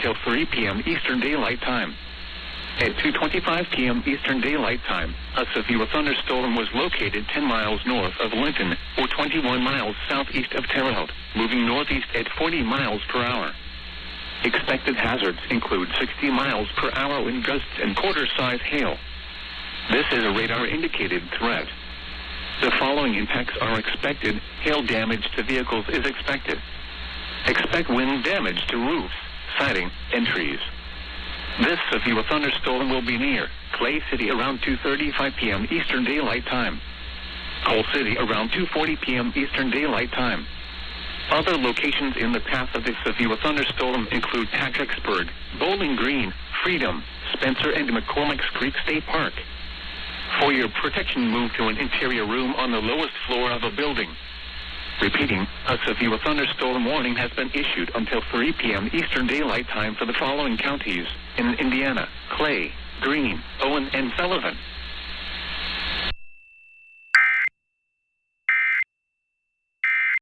until 3 p.m. Eastern Daylight Time. At 2:25 p.m. Eastern Daylight Time, a severe thunderstorm was located 10 miles north of Linton, or 21 miles southeast of Terre Haute, moving northeast at 40 miles per hour. Expected hazards include 60 miles per hour wind gusts and quarter-size hail. This is a radar-indicated threat. The following impacts are expected. Hail damage to vehicles is expected. Expect wind damage to roofs, siding, and trees. This severe thunderstorm will be near Clay City around 2:35 p.m. Eastern Daylight Time. Coal City around 2:40 p.m. Eastern Daylight Time. Other locations in the path of the severe thunderstorm include Patricksburg, Bowling Green, Freedom, Spencer, and McCormick's Creek State Park. For your protection, move to an interior room on the lowest floor of a building. Repeating, a severe thunderstorm warning has been issued until 3 p.m. Eastern Daylight Time for the following counties in Indiana: Clay, Greene, Owen, and Sullivan.